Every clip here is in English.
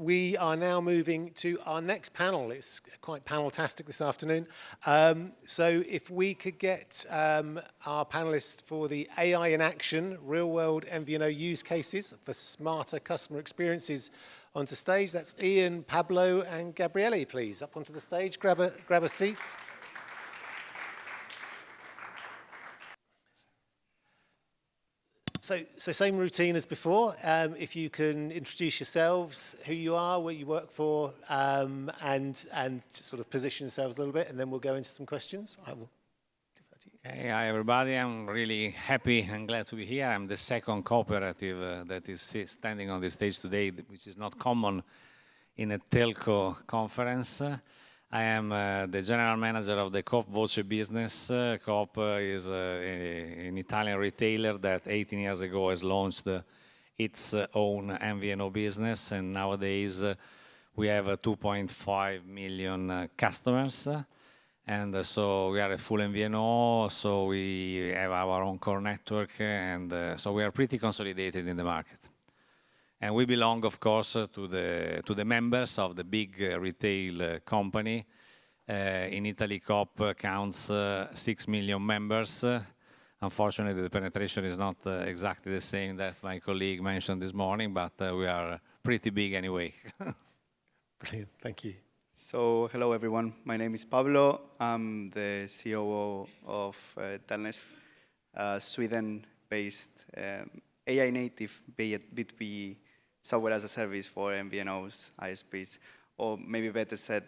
We are now moving to our next panel. It's quite panel-tastic this afternoon. So if we could get our panelists for the AI in action, real-world MVNO use cases for smarter customer experiences onto stage. That's Ian, Pablo, and Gabriele, please. Up onto the stage, grab a seat. So same routine as before. If you can introduce yourselves, who you are, what you work for, and sort of position yourselves a little bit, and then we'll go into some questions. I will defer to you. Okay, hi everybody. I'm really happy and glad to be here. I'm the second cooperative that is standing on the stage today, which is not common in a telco conference. I am the general manager of the Coop Voce business. Coop is an Italian retailer that 18 years ago has launched its own MVNO business, and nowadays we have 2.5 million customers. And so we are a full MVNO, so we have our own core network, and so we are pretty consolidated in the market. And we belong, of course, to the members of the big retail company. In Italy, Coop counts 6 million members. Unfortunately, the penetration is not exactly the same that my colleague mentioned this morning, but we are pretty big anyway. Brilliant, thank you. So, hello everyone. My name is Pablo. I'm the COO of Telness, Sweden-based AI-native B2B software as a service for MVNOs, ISPs, or maybe better said,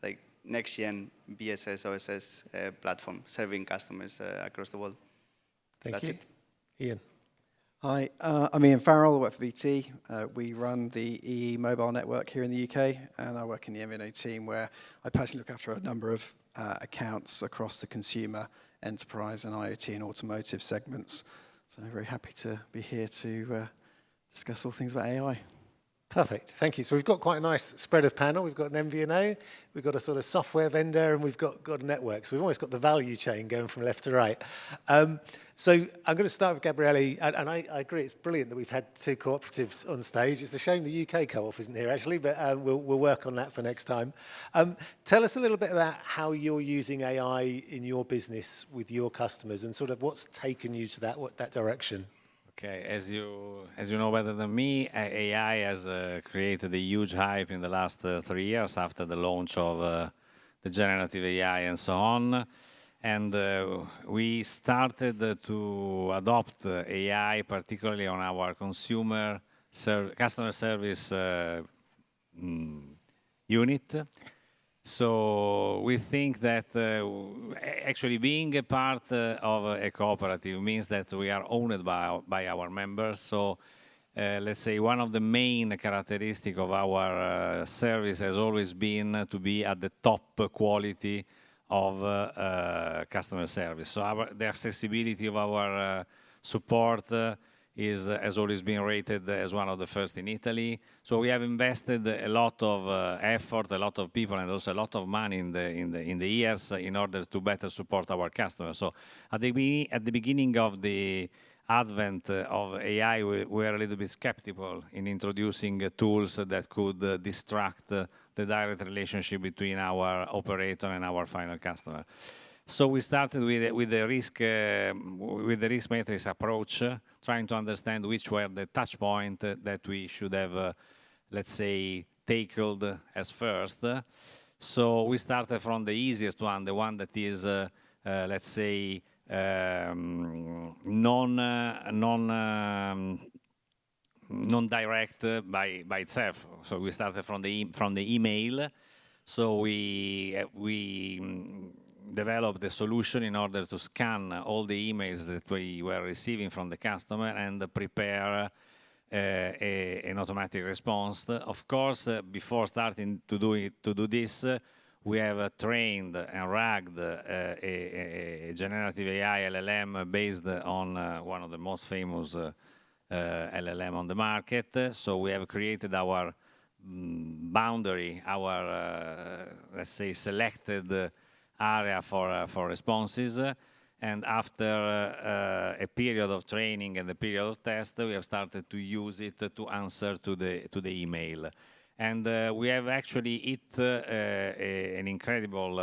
like next-gen BSS, OSS platform serving customers across the world. Thank you. Ian. Hi, I'm Ian Farrell, I work for BT. We run the EE mobile network here in the UK, and I work in the MVNO team where I personally look after a number of accounts across the consumer, enterprise, and IoT and automotive segments. So I'm very happy to be here to discuss all things about AI. Perfect, thank you. So we've got quite a nice spread of panel. We've got an MVNO, we've got a sort of software vendor, and we've got a network. So we've almost got the value chain going from left to right. So I'm going to start with Gabriele, and I agree, it's brilliant that we've had two cooperatives on stage. It's a shame the UK co-op isn't here, actually, but we'll work on that for next time. Tell us a little bit about how you're using AI in your business with your customers, and sort of what's taken you to that direction. Okay, as you know better than me, AI has created a huge hype in the last 3 years after the launch of the generative AI and so on. And we started to adopt AI, particularly on our customer service unit. So we think that actually being a part of a cooperative means that we are owned by our members. So let's say one of the main characteristics of our service has always been to be at the top quality of customer service. So the accessibility of our support has always been rated as one of the first in Italy. So we have invested a lot of effort, a lot of people, and also a lot of money in the years in order to better support our customers. So at the beginning of the advent of AI, we were a little bit skeptical in introducing tools that could distract the direct relationship between our operator and our final customer. So we started with the risk matrix approach, trying to understand which were the touch points that we should have, let's say, tackled as first. So we started from the easiest one, the one that is, let's say, non-direct by itself. So we started from the email. So we developed a solution in order to scan all the emails that we were receiving from the customer and prepare an automatic response. Of course, before starting to do this, we have trained and RAG'd a generative AI LLM based on one of the most famous LLM on the market. So we have created our boundary, our let's say selected area for responses, And after a period of training and a period of test, we have started to use it to answer to the email. And we have actually hit an incredible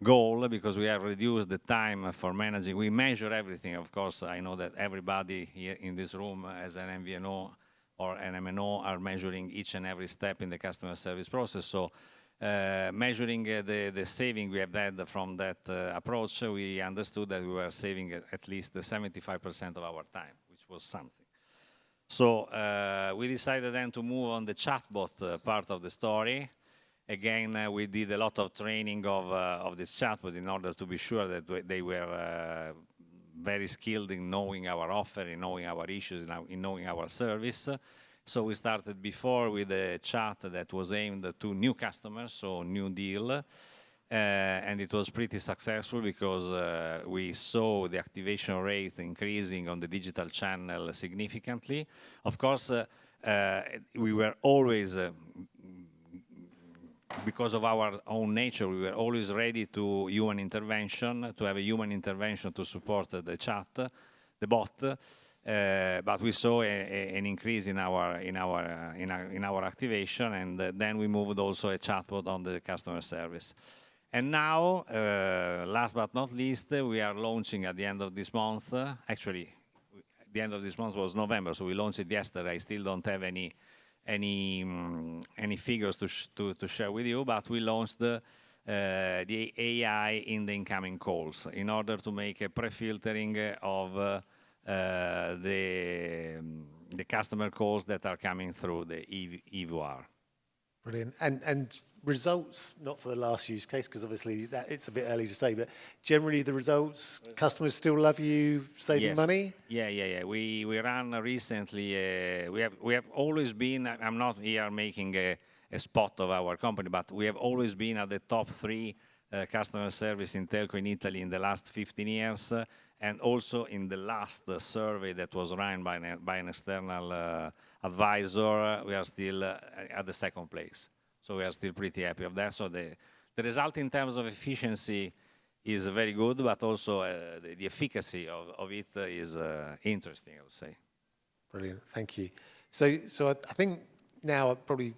goal, because we have reduced the time for managing. We measure everything. Of course, I know that everybody here in this room as an MVNO or an MNO are measuring each and every step in the customer service process. So measuring the saving we have had from that approach, we understood that we were saving at least 75% of our time, which was something. So we decided then to move on the chatbot part of the story. Again, we did a lot of training of this chatbot in order to be sure that they were very skilled in knowing our offer, in knowing our issues, in knowing our service. So we started before with a chat that was aimed to new customers, so new deal. And it was pretty successful, because we saw the activation rate increasing on the digital channel significantly. Of course, we were always, because of our own nature, we were always ready to human intervention, to have a human intervention to support the chat, the bot. But we saw an increase in our activation, and then we moved also a chatbot on the customer service. And now, last but not least, we are launching at the end of this month. Actually, the end of this month was November, so we launched it yesterday. I still don't have any figures to share with you, but we launched the AI in the incoming calls in order to make a pre-filtering of the customer calls that are coming through the EVR. Brilliant. And results, not for the last use case, because obviously it's a bit early to say, but generally the results, customers still love you saving money? Yeah. We ran recently, we have always been, I'm not here making a spot of our company, but we have always been at the top 3 customer service in telco in Italy in the last 15 years, and also in the last survey that was run by an external advisor, we are still at the 2nd place. So we are still pretty happy of that. So the result in terms of efficiency is very good, but also the efficacy of it is interesting, I would say. Brilliant, thank you. So I think now I'll probably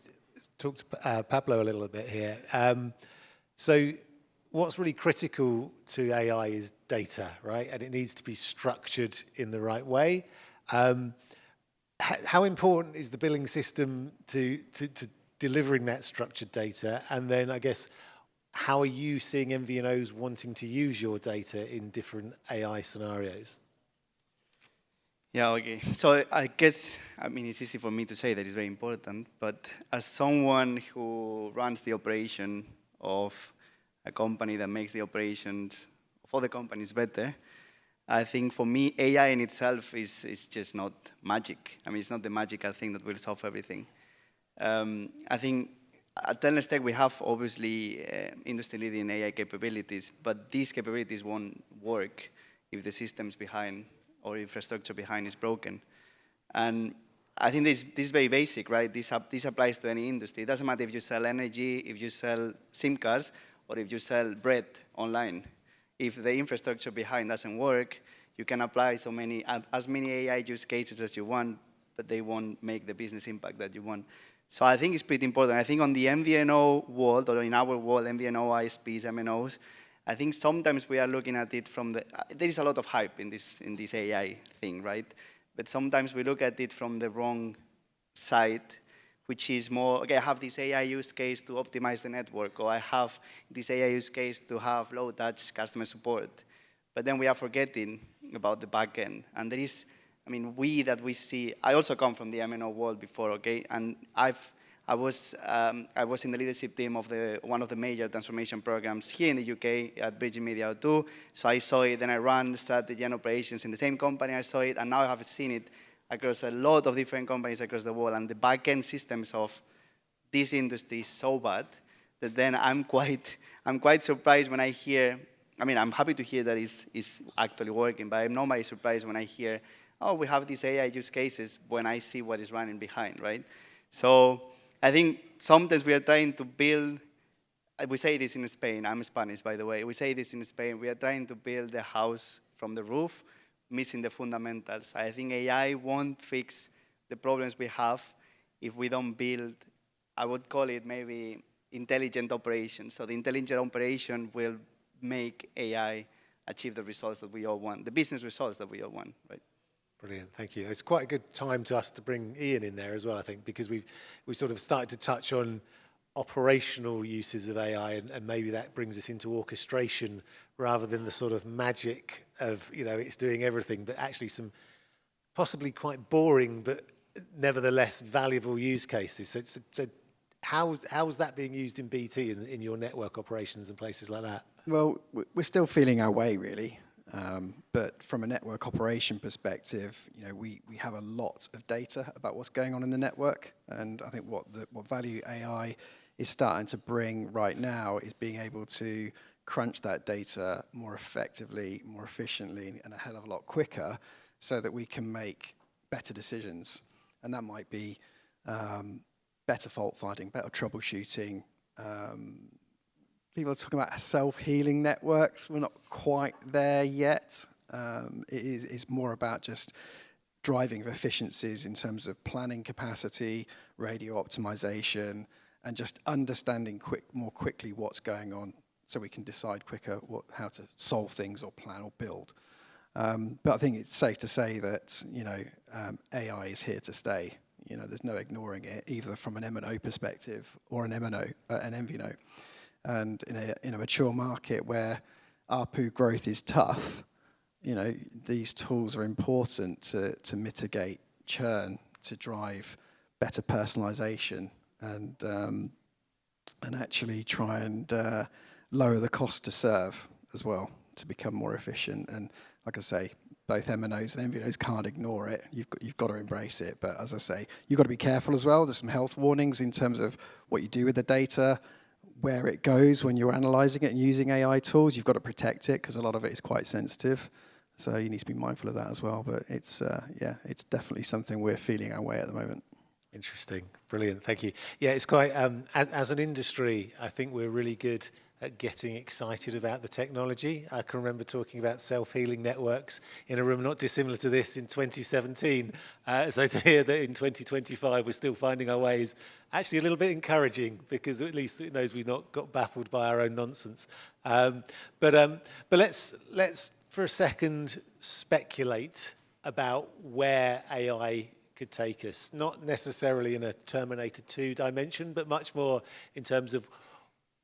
talk to Pablo a little bit here. So what's really critical to AI is data, right? And it needs to be structured in the right way. How important is the billing system to delivering that structured data? And then I guess, how are you seeing MVNOs wanting to use your data in different AI scenarios? Yeah, okay. So I guess, I mean, it's easy for me to say that it's very important, but as someone who runs the operation of a company that makes the operations of other companies better, I think for me, AI in itself is just not magic. I mean, it's not the magical thing that will solve everything. I think at Telness Tech, we have obviously industry-leading AI capabilities, but these capabilities won't work if the systems behind or infrastructure behind is broken. And I think this is very basic, right? This applies to any industry. It doesn't matter if you sell energy, if you sell SIM cards, or if you sell bread online. If the infrastructure behind doesn't work, you can apply as many AI use cases as you want, but they won't make the business impact that you want. So I think it's pretty important. I think on the MVNO world, or in our world, MVNO, ISPs, MNOs, I think sometimes we are looking at it from there is a lot of hype in this AI thing, right? But sometimes we look at it from the wrong side, which is more, okay, I have this AI use case to optimize the network, or I have this AI use case to have low-touch customer support. But then we are forgetting about the back end. And there is, I mean, we see, I also come from the MNO world before, okay? And I was in the leadership team of one of the major transformation programs here in the UK at Bridging Media 2. So I saw it, then I ran strategy and operations in the same company. I saw it, and now I have seen it across a lot of different companies across the world. And the back-end systems of this industry is so bad that then I'm quite surprised when I hear, I mean, I'm happy to hear that it's actually working, but I'm normally surprised when I hear, oh, we have these AI use cases, when I see what is running behind, right? So I think sometimes we are trying to build we say this in Spain. I'm Spanish, by the way. We say this in Spain. We are trying to build the house from the roof, missing the fundamentals. I think AI won't fix the problems we have if we don't build, I would call it maybe intelligent operations. So the intelligent operation will make AI achieve the results that we all want, the business results that we all want, right? Brilliant, thank you. It's quite a good time to us to bring Ian in there as well, I think, because we sort of started to touch on operational uses of AI, and maybe that brings us into orchestration rather than the sort of magic of, you know, it's doing everything, but actually some possibly quite boring but nevertheless valuable use cases. So how is that being used in BT in your network operations and places like that? Well, we're still feeling our way, really. But from a network operation perspective, you know, we have a lot of data about what's going on in the network, and I think what value AI is starting to bring right now is being able to crunch that data more effectively, more efficiently, and a hell of a lot quicker, so that we can make better decisions. And that might be better fault finding, better troubleshooting. People are talking about self-healing networks. We're not quite there yet. It's more about just driving efficiencies in terms of planning capacity, radio optimization, and just understanding more quickly what's going on, so we can decide quicker how to solve things or plan or build. But I think it's safe to say that, you know, AI is here to stay. You know, there's no ignoring it, either from an MNO perspective or an MVNO. And in a mature market where ARPU growth is tough, you know, these tools are important to mitigate churn, to drive better personalization, and actually try and lower the cost to serve as well, to become more efficient. And like I say, both MNOs and MVNOs can't ignore it. You've got to embrace it. But as I say, you've got to be careful as well. There's some health warnings in terms of what you do with the data, where it goes when you're analyzing it and using AI tools. You've got to protect it, because a lot of it is quite sensitive. So you need to be mindful of that as well. But it's it's definitely something we're feeling our way at the moment. Interesting, brilliant, thank you. Yeah, it's quite, as an industry, I think we're really good at getting excited about the technology. I can remember talking about self-healing networks in a room not dissimilar to this in 2017. So to hear that in 2025 we're still finding our ways, actually a little bit encouraging, because at least it knows we've not got baffled by our own nonsense. But let's for a second speculate about where AI could take us, not necessarily in a Terminator 2 dimension, but much more in terms of,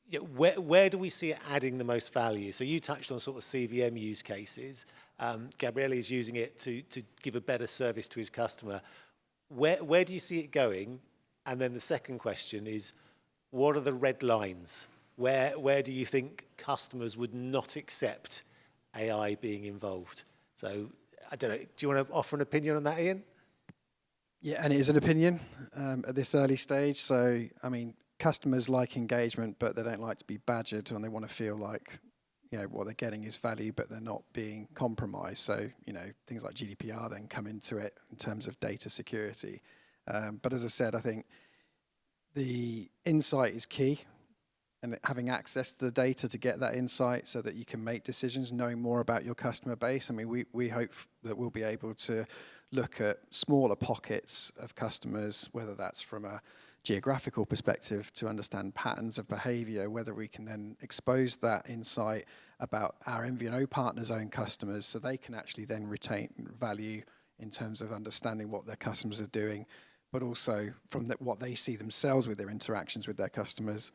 you know, where do we see it adding the most value? So you touched on sort of CVM use cases. Gabriele is using it to give a better service to his customer. Where do you see it going? And then the second question is, what are the red lines? Where do you think customers would not accept AI being involved? So I don't know, do you want to offer an opinion on that, Ian? Yeah, and it is an opinion at this early stage. So, I mean, customers like engagement, but they don't like to be badgered, and they want to feel like, you know, what they're getting is value, but they're not being compromised. So, you know, things like GDPR then come into it in terms of data security. But as I said, I think the insight is key, and having access to the data to get that insight so that you can make decisions, knowing more about your customer base. I mean, we hope that we'll be able to look at smaller pockets of customers, whether that's from a geographical perspective, to understand patterns of behavior, whether we can then expose that insight about our MVNO partners' own customers, so they can actually then retain value in terms of understanding what their customers are doing, but also from what they see themselves with their interactions with their customers.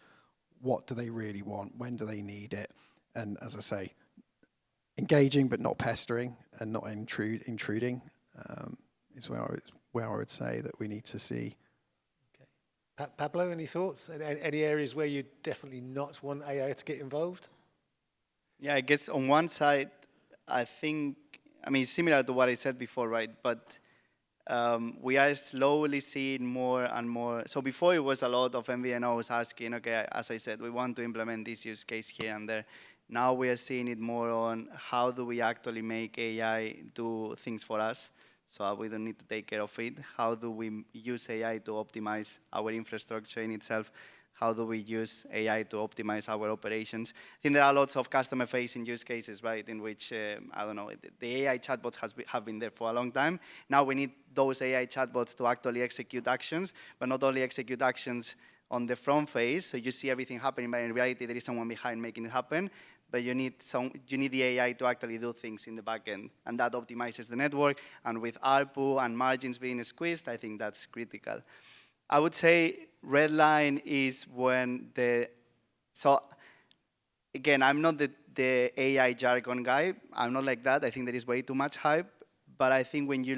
What do they really want? When do they need it? And as I say, engaging but not pestering, and not intruding is where I would say that we need to see. Okay. Pablo, any thoughts? Any areas where you definitely not want AI to get involved? Yeah, I guess on one side, I mean, similar to what I said before, right? But we are slowly seeing more and more. So before it was a lot of MVNOs asking, okay, as I said, we want to implement this use case here and there. Now we are seeing it more on how do we actually make AI do things for us, so we don't need to take care of it. How do we use AI to optimize our infrastructure in itself? how do we use AI to optimize our operations. I think there are lots of customer-facing use cases, right, in which, I don't know, the AI chatbots have been there for a long time. Now we need those AI chatbots to actually execute actions, but not only execute actions on the front face, so you see everything happening, but in reality there is someone behind making it happen. But you need the AI to actually do things in the back end, and that optimizes the network. And with ARPU and margins being squeezed, I think that's critical. I would say red line is when so again, I'm not the AI jargon guy. I'm not like that. I think there is way too much hype. But I think when you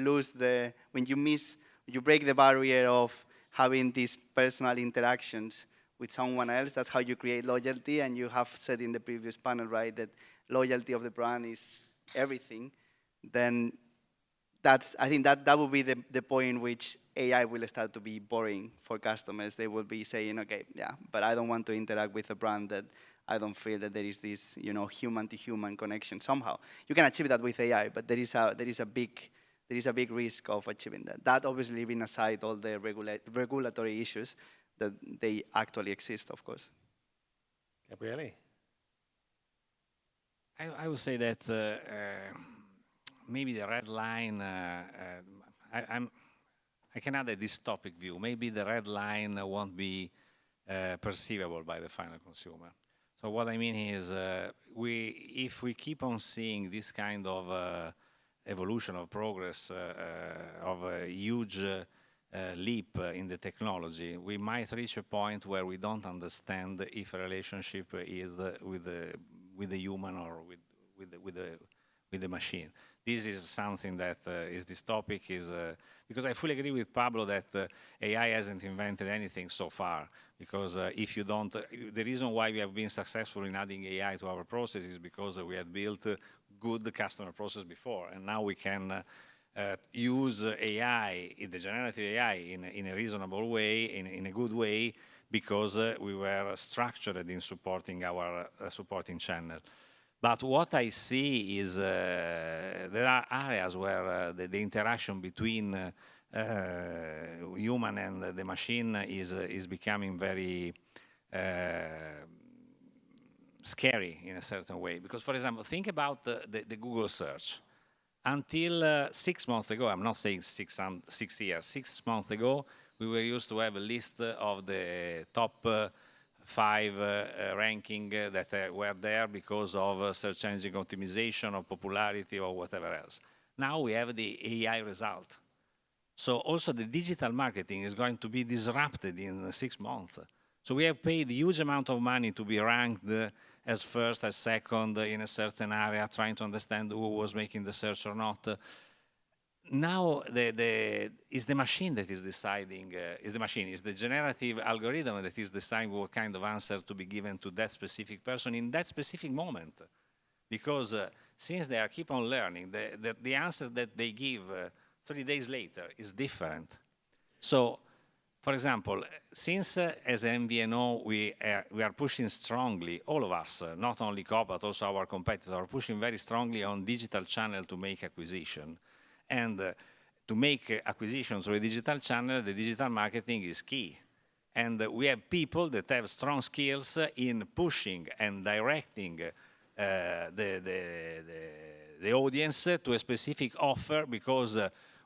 break the barrier of having these personal interactions with someone else, that's how you create loyalty. And you have said in the previous panel, right, that loyalty of the brand is everything. Then I think that will be the point in which AI will start to be boring for customers. They will be saying, okay, yeah, but I don't want to interact with a brand that I don't feel that there is this, human-to-human connection somehow. You can achieve that with AI, but there is a big risk of achieving that. That obviously leaving aside all the regulatory issues that they actually exist, of course. Gabriele? I would say that maybe the red line, I can add a dystopic view. Maybe the red line won't be perceivable by the final consumer. So what I mean is, if we keep on seeing this kind of evolution of progress, of a huge leap in the technology, we might reach a point where we don't understand if a relationship is with the human or with the machine. This is something that is dystopic, because I fully agree with Pablo that AI hasn't invented anything so far, because if you don't, the reason why we have been successful in adding AI to our process is because we had built good customer process before, and now we can use AI, the generative AI, in a reasonable way, in a good way, because we were structured in supporting our supporting channel. But what I see is there are areas where the interaction between human and the machine is becoming very scary in a certain way. Because, for example, think about the Google search. Until 6 months ago, I'm not saying 6 years, 6 months ago, we were used to have a list of the top 5 ranking that were there because of search engine optimization or popularity or whatever else. Now we have the AI result. So also the digital marketing is going to be disrupted in 6 months. So we have paid a huge amount of money to be ranked as first, as second in a certain area, trying to understand who was making the search or not. Now it's the machine that is deciding, is the generative algorithm that is deciding what kind of answer to be given to that specific person in that specific moment. Because since they keep on learning, the answer that they give 3 days later is different. So, for example, since as MVNO we are pushing strongly, all of us, not only Coop but also our competitors, are pushing very strongly on digital channel to make acquisition. And to make acquisition through a digital channel, the digital marketing is key. And we have people that have strong skills in pushing and directing the audience to a specific offer, because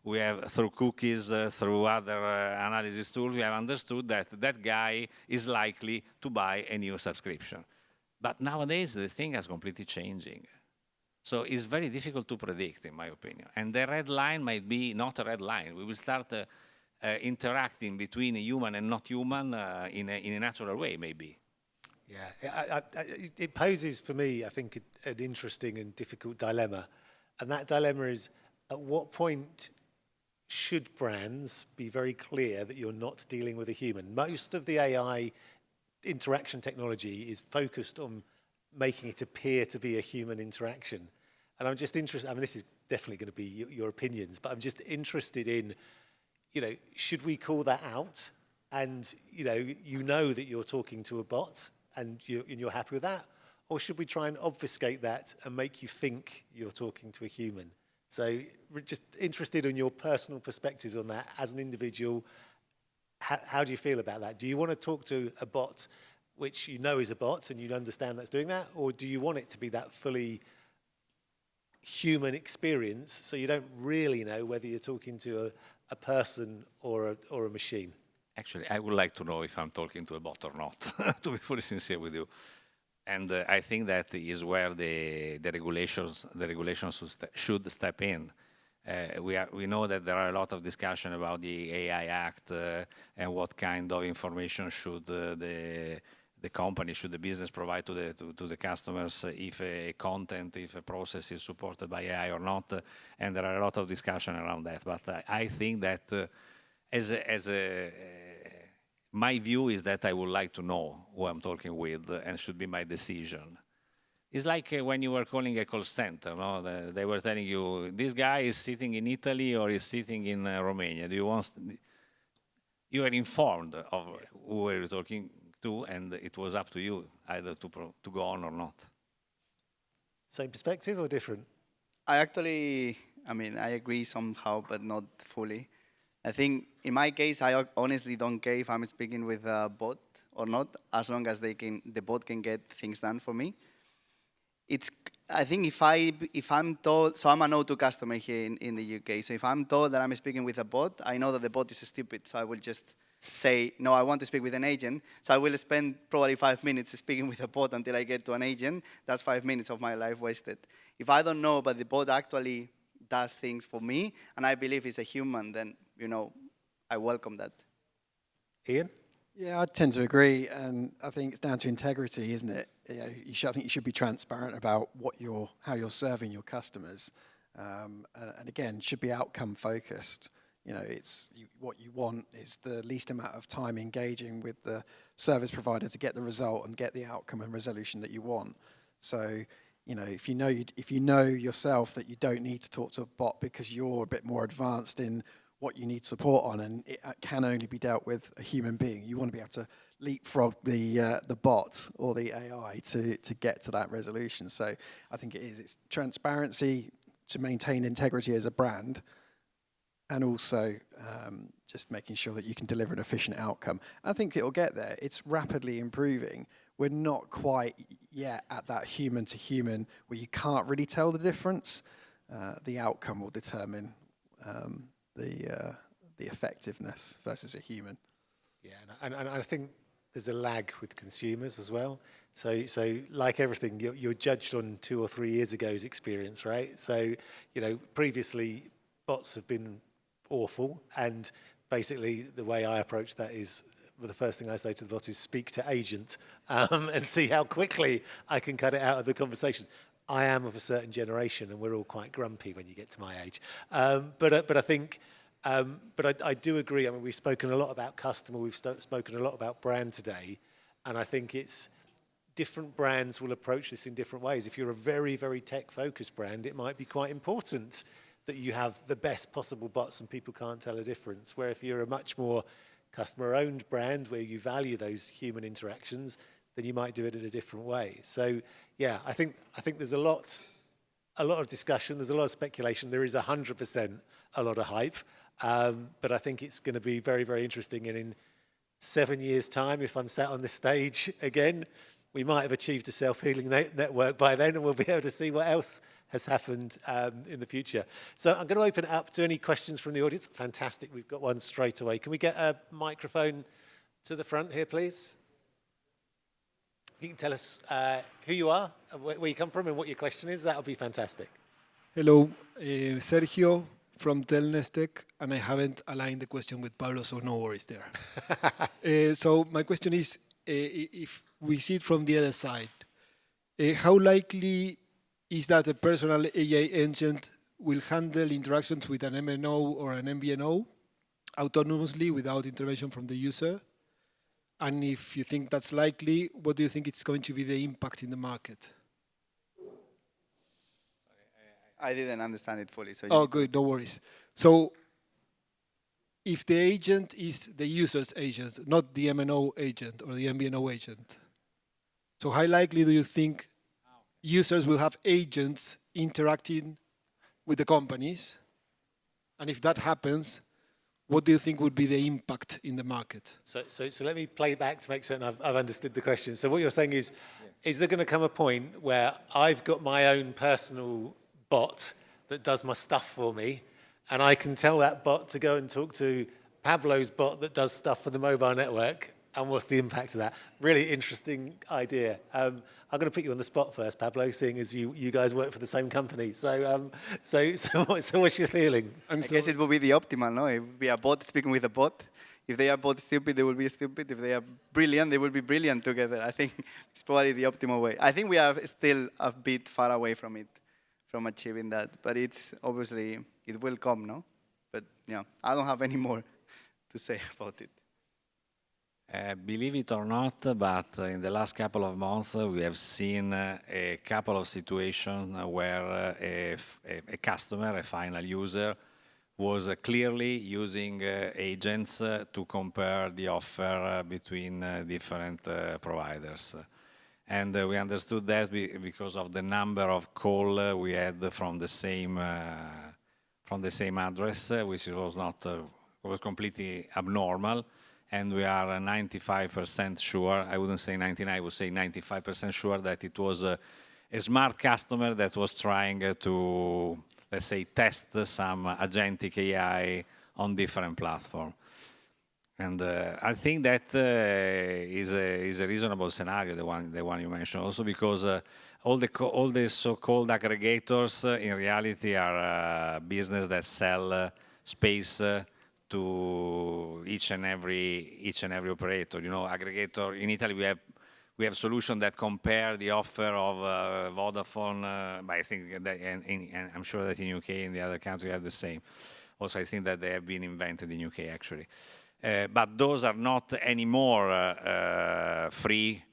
we have, through cookies, through other analysis tools, we have understood that that guy is likely to buy a new subscription. But nowadays, the thing is completely changing. So it's very difficult to predict, in my opinion. And the red line might be not a red line. We will start interacting between human and not human in a natural way, maybe. Yeah, it poses for me, I think, an interesting and difficult dilemma. And that dilemma is, at what point should brands be very clear that you're not dealing with a human? Most of the AI interaction technology is focused on making it appear to be a human interaction. And I'm just interested, I mean, this is definitely going to be your opinions, but I'm just interested in, should we call that out? And, you know that you're talking to a bot and you're happy with that? Or should we try and obfuscate that and make you think you're talking to a human? So we're just interested in your personal perspectives on that as an individual. how do you feel about that? Do you want to talk to a bot which you know is a bot and you understand that's doing that? Or do you want it to be that fully human experience so you don't really know whether you're talking to a person or a machine? Actually, I would like to know if I'm talking to a bot or not, to be fully sincere with you. And I think that is where the regulations should step in. We know that there are a lot of discussion about the AI Act and what kind of information should the company, should the business provide to the customers, if a process is supported by AI or not, and there are a lot of discussion around that. But I think that my view is that I would like to know who I'm talking with, and should be my decision. It's like when you were calling a call center, no? They were telling you, this guy is sitting in Italy or is sitting in Romania. You are informed of who you're talking to, and it was up to you either to go on or not. Same perspective or different? I agree somehow, but not fully. I think in my case, I honestly don't care if I'm speaking with a bot or not, as long as the bot can get things done for me. I think if I'm told, so I'm an O2 customer here in the UK, so if I'm told that I'm speaking with a bot, I know that the bot is stupid, so I will just say, no, I want to speak with an agent, so I will spend probably 5 minutes speaking with a bot until I get to an agent. That's 5 minutes of my life wasted. If I don't know, but the bot actually does things for me, and I believe it's a human, then, I welcome that. Ian? Yeah, I tend to agree, and I think it's down to integrity, isn't it? I think you should be transparent about how you're serving your customers, and again, should be outcome focused. What you want is the least amount of time engaging with the service provider to get the result and get the outcome and resolution that you want. So, if you know yourself that you don't need to talk to a bot because you're a bit more advanced in what you need support on, and it can only be dealt with a human being. You want to be able to leapfrog the bot or the AI to get to that resolution. So I think it's transparency to maintain integrity as a brand, and also just making sure that you can deliver an efficient outcome. I think it'll get there. It's rapidly improving. We're not quite yet at that human to human where you can't really tell the difference. The outcome will determine the effectiveness versus a human. Yeah, and I think there's a lag with consumers as well. So like everything, you're judged on 2 or 3 years ago's experience, right? So, previously bots have been awful, and basically the way I approach that is, the first thing I say to the bot is speak to agent and see how quickly I can cut it out of the conversation. I am of a certain generation, and we're all quite grumpy when you get to my age. But I think, I do agree. I mean, we've spoken a lot about customer, we've spoken a lot about brand today, and I think it's different brands will approach this in different ways. If you're a very, very tech-focused brand, it might be quite important that you have the best possible bots and people can't tell a difference. Where if you're a much more customer-owned brand where you value those human interactions, then you might do it in a different way. So, yeah, I think there's a lot of discussion, there's a lot of speculation. There is 100% a lot of hype, but I think it's going to be very, very interesting. And in 7 years' time, if I'm sat on this stage again, we might have achieved a self-healing network by then, and we'll be able to see what else has happened in the future. So I'm going to open it up to any questions from the audience. Fantastic, we've got one straight away. Can we get a microphone to the front here, please? You can tell us who you are, where you come from, and what your question is. That would be fantastic. Hello, Sergio from Telness Tech, and I haven't aligned the question with Pablo, so no worries there. So my question is, if we see it from the other side, how likely is that a personal AI agent will handle interactions with an MNO or an MVNO autonomously without intervention from the user? And if you think that's likely, what do you think it's going to be the impact in the market? I didn't understand it fully. So oh, good, no worries. So if the agent is the user's agent, not the MNO agent or the MVNO agent, so how likely do you think users will have agents interacting with the companies? And if that happens, what do you think would be the impact in the market? So let me play back to make certain I've understood the question. So what you're saying is there going to come a point where I've got my own personal bot that does my stuff for me, and I can tell that bot to go and talk to Pablo's bot that does stuff for the mobile network, and what's the impact of that? Really interesting idea. I'm going to put you on the spot first, Pablo, seeing as you guys work for the same company. So what's your feeling? I guess it will be the optimal, no? It will be a bot speaking with a bot. If they are both stupid, they will be stupid. If they are brilliant, they will be brilliant together. I think it's probably the optimal way. I think we are still a bit far away from it, from achieving that. But it's obviously, it will come, no? But yeah, I don't have any more to say about it. Believe it or not, but in the last couple of months, we have seen a couple of situations where a customer, a final user, was clearly using agents to compare the offer between different providers. And we understood that because of the number of calls we had from the same address, which was completely abnormal. And we are 95% sure, I wouldn't say 99, I would say 95% sure that it was a smart customer that was trying to, let's say, test some agentic AI on different platforms. And I think that is a reasonable scenario, the one you mentioned, also because all the so-called aggregators in reality are business that sell space to each and every operator. You know, aggregator in Italy we have solutions that compare the offer of Vodafone, but I think that, and I'm sure that in UK and the other countries have the same. Also, I think that they have been invented in UK actually. But those are not anymore free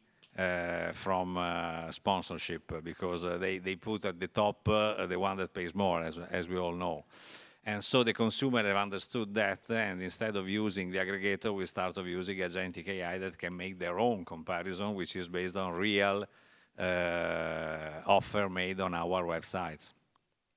from sponsorship because they put at the top the one that pays more, as we all know. And so the consumer have understood that, and instead of using the aggregator, we start of using agentic AI that can make their own comparison, which is based on real offer made on our websites.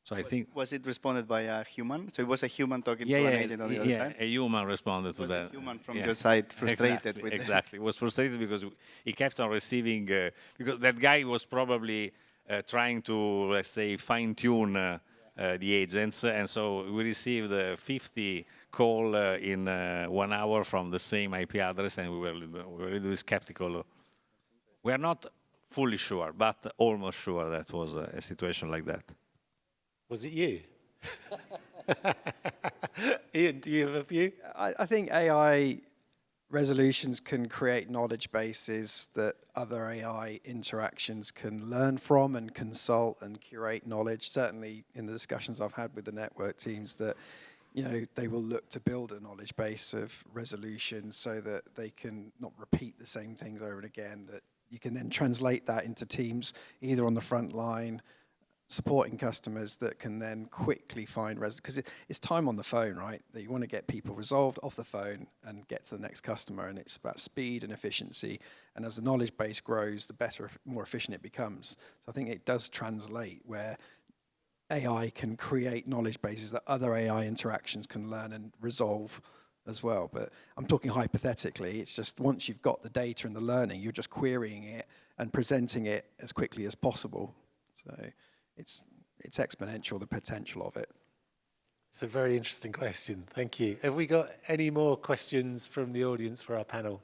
So I think... Was it responded by a human? So it was a human talking to an agent on the other side? A human responded to that. Was a human from your side frustrated with Exactly. He was frustrated because he kept on receiving... because that guy was probably trying to, let's say, fine-tune the agents, and so we received 50 calls in 1 hour from the same IP address, and we were a little bit skeptical. We are not fully sure, but almost sure that was a situation like that. Was it you? Ian, do you have a view? I think AI resolutions can create knowledge bases that other AI interactions can learn from and consult and curate knowledge. Certainly in the discussions I've had with the network teams that, you know, they will look to build a knowledge base of resolutions so that they can not repeat the same things over and again, that you can then translate that into teams either on the front line, supporting customers that can then quickly find because it's time on the phone, right? That you want to get people resolved off the phone and get to the next customer, and it's about speed and efficiency. And as the knowledge base grows, the better, more efficient it becomes. So I think it does translate where AI can create knowledge bases that other AI interactions can learn and resolve as well. But I'm talking hypothetically. It's just once you've got the data and the learning, you're just querying it and presenting it as quickly as possible. So it's exponential, the potential of it. It's a very interesting question. Thank you. Have we got any more questions from the audience for our panel?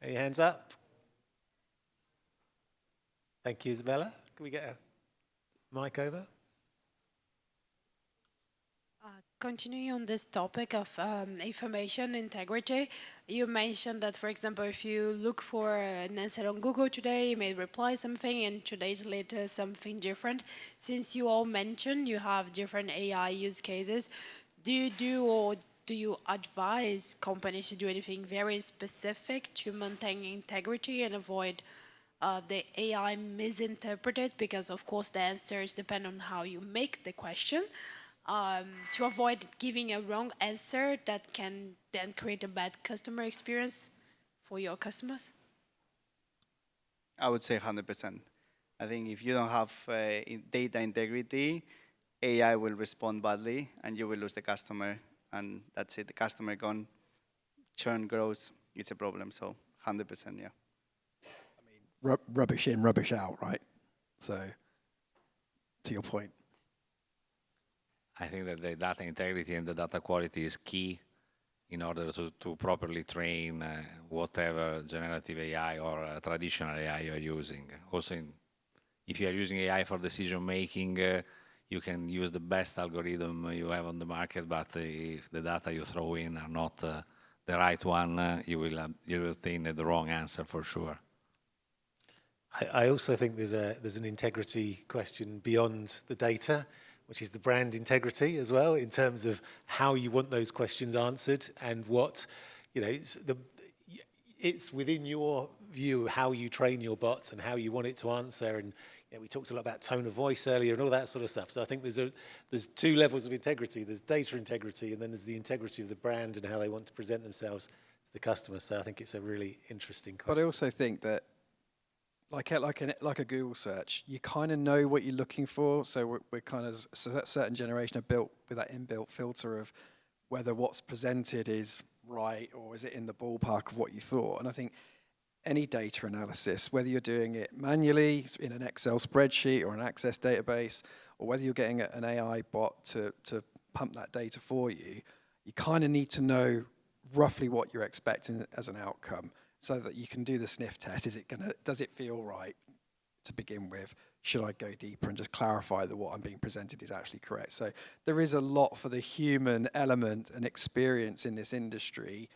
Any hands up? Thank you, Isabella. Can we get a mic over? Continuing on this topic of information integrity, you mentioned that, for example, if you look for an answer on Google today, you may reply something, and 2 days later something different. Since you all mentioned you have different AI use cases, do you advise companies to do anything very specific to maintain integrity and avoid the AI misinterpreted? Because, of course, the answers depend on how you make the question. To avoid giving a wrong answer that can then create a bad customer experience for your customers? I would say 100%. I think if you don't have data integrity, AI will respond badly and you will lose the customer and that's it. The customer gone, churn grows, it's a problem. So 100%, yeah. Rubbish in, rubbish out, right? So, to your point. I think that the data integrity and the data quality is key in order to properly train whatever generative AI or traditional AI you're using. Also, if you are using AI for decision making, you can use the best algorithm you have on the market, but if the data you throw in are not the right one, you will obtain the wrong answer for sure. I also think there's an integrity question beyond the data, which is the brand integrity as well, in terms of how you want those questions answered and what, it's within your view how you train your bots and how you want it to answer. And we talked a lot about tone of voice earlier and all that sort of stuff. So I think there's two levels of integrity. There's data integrity, and then there's the integrity of the brand and how they want to present themselves to the customer. So I think it's a really interesting question. But I also think that like a Google search, you kind of know what you're looking for. So we're kind of, a certain generation are built with that inbuilt filter of whether what's presented is right or is it in the ballpark of what you thought. And I think any data analysis, whether you're doing it manually in an Excel spreadsheet or an Access database, or whether you're getting an AI bot to pump that data for you, you kind of need to know roughly what you're expecting as an outcome, so that you can do the sniff test. Does it feel right to begin with? Should I go deeper and just clarify that what I'm being presented is actually correct? So there is a lot for the human element and experience in this industry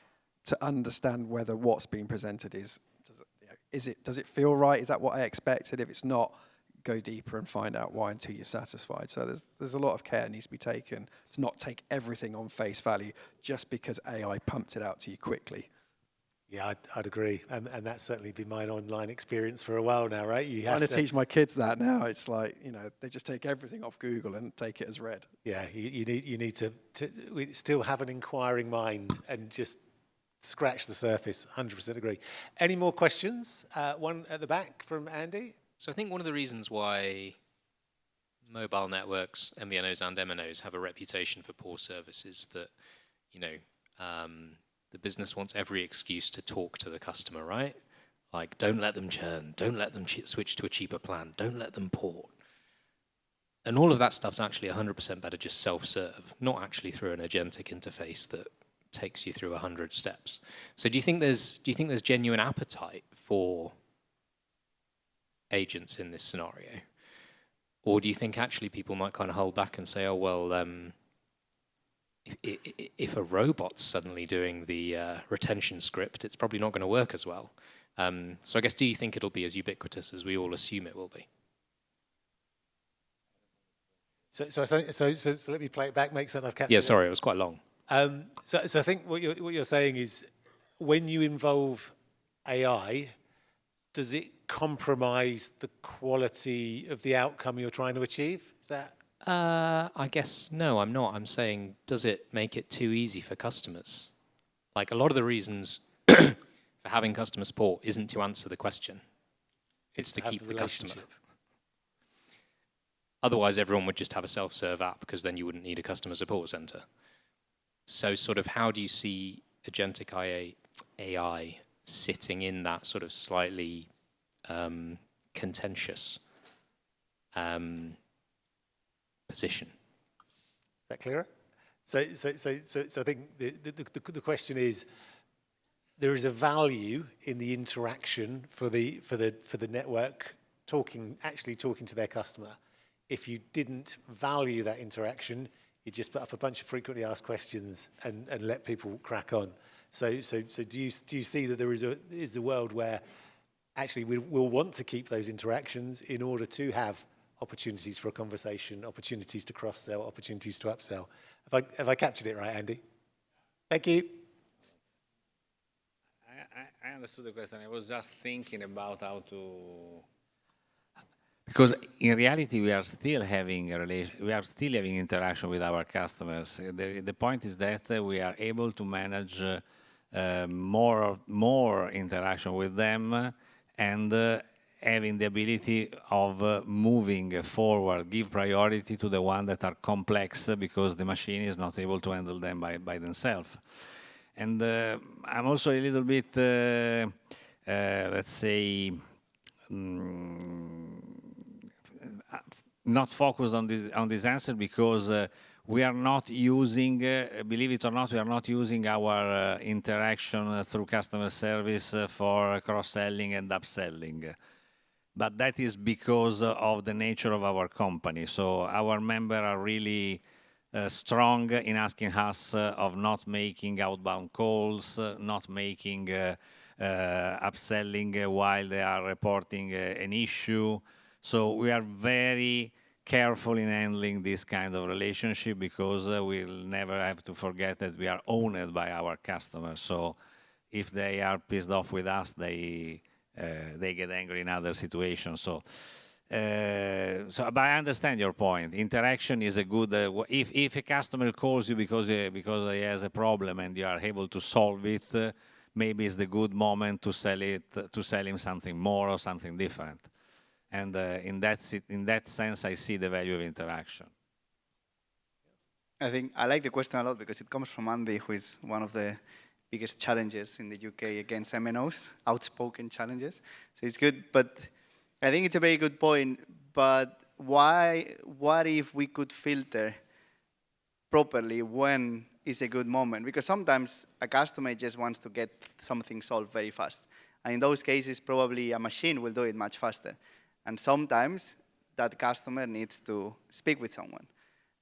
to understand whether what's being presented does it feel right? Is that what I expected? If it's not, go deeper and find out why until you're satisfied. So there's a lot of care that needs to be taken to not take everything on face value just because AI pumped it out to you quickly. Yeah, I'd agree. And that's certainly been my online experience for a while now, right? You have I'm trying to teach my kids that now. It's like, they just take everything off Google and take it as read. Yeah, you need to still have an inquiring mind and just scratch the surface. 100% agree. Any more questions? One at the back from Andy. So I think one of the reasons why mobile networks, MVNOs and MNOs, have a reputation for poor service is that, the business wants every excuse to talk to the customer, right? Like, don't let them churn, don't let them switch to a cheaper plan, don't let them port. And all of that stuff's actually 100% better just self-serve, not actually through an agentic interface that takes you through 100 steps. So do you think there's genuine appetite for agents in this scenario? Or do you think actually people might kind of hold back and say, oh, well, if a robot's suddenly doing the retention script, it's probably not going to work as well. So I guess, do you think it'll be as ubiquitous as we all assume it will be? So let me play it back, make certain I've captured Yeah, sorry, it was quite long. So I think what you're saying is, when you involve AI, does it compromise the quality of the outcome you're trying to achieve? Is that? I guess, no, I'm not. I'm saying, does it make it too easy for customers? Like, a lot of the reasons for having customer support isn't to answer the question. It's to keep the customer. Otherwise, everyone would just have a self-serve app, because then you wouldn't need a customer support center. So sort of, how do you see agentic AI sitting in that sort of slightly contentious position? Is that clearer? So I think the question is, there is a value in the interaction for the network actually talking to their customer. If you didn't value that interaction, you just put up a bunch of frequently asked questions and let people crack on. So do you see that there is a world where actually we'll want to keep those interactions in order to have opportunities for a conversation, opportunities to cross-sell, opportunities to upsell? Have I captured it right, Andy? Thank you. I understood the question. I was just thinking about how to... Because in reality, we are still having interaction with our customers. The point is that we are able to manage more interaction with them, and having the ability of moving forward, give priority to the ones that are complex because the machine is not able to handle them by themselves. And I'm also a little bit, let's say, not focused on this answer because we are not using, believe it or not, we are not using our interaction through customer service for cross-selling and upselling. But that is because of the nature of our company. So our members are really strong in asking us of not making outbound calls, not making upselling while they are reporting an issue. So we are very careful in handling this kind of relationship because we'll never have to forget that we are owned by our customers. So if they are pissed off with us, they get angry in other situations. So, but I understand your point. Interaction is a good. If a customer calls you because he has a problem and you are able to solve it, maybe it's the good moment to sell him something more or something different. And in that sense, I see the value of interaction. I think I like the question a lot because it comes from Andy, who is one of the biggest challenges in the UK against MNOs, outspoken challenges. So it's good, but I think it's a very good point. But what if we could filter properly when is a good moment? Because sometimes a customer just wants to get something solved very fast. And in those cases, probably a machine will do it much faster. And sometimes that customer needs to speak with someone.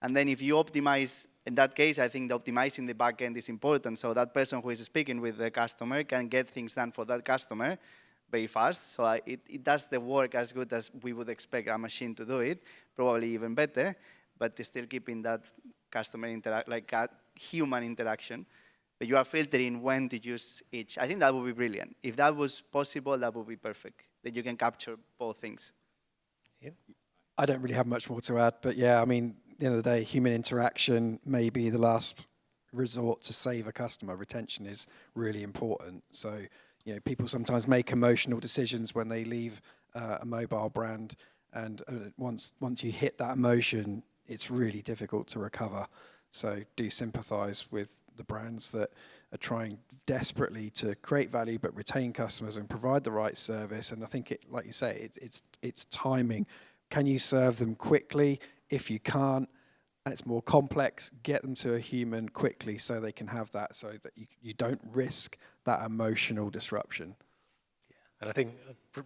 And then if you optimize, in that case, I think the optimizing the back end is important. So that person who is speaking with the customer can get things done for that customer very fast. So it does the work as good as we would expect a machine to do it, probably even better, but still keeping that customer human interaction. But you are filtering when to use each. I think that would be brilliant. If that was possible, that would be perfect, that you can capture both things. Yeah. I don't really have much more to add, but yeah, I mean, at the end of the day, human interaction may be the last resort to save a customer. Retention is really important. So, you know, people sometimes make emotional decisions when they leave a mobile brand, and once you hit that emotion, it's really difficult to recover. So do sympathize with the brands that are trying desperately to create value but retain customers and provide the right service. And I think, like you say, it's timing. Can you serve them quickly? If you can't, and it's more complex, get them to a human quickly so they can have that, so that you don't risk that emotional disruption. And I think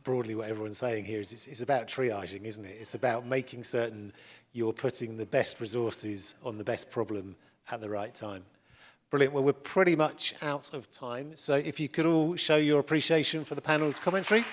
broadly what everyone's saying here is it's about triaging, isn't it? It's about making certain you're putting the best resources on the best problem at the right time. Brilliant. Well, we're pretty much out of time. So if you could all show your appreciation for the panel's commentary.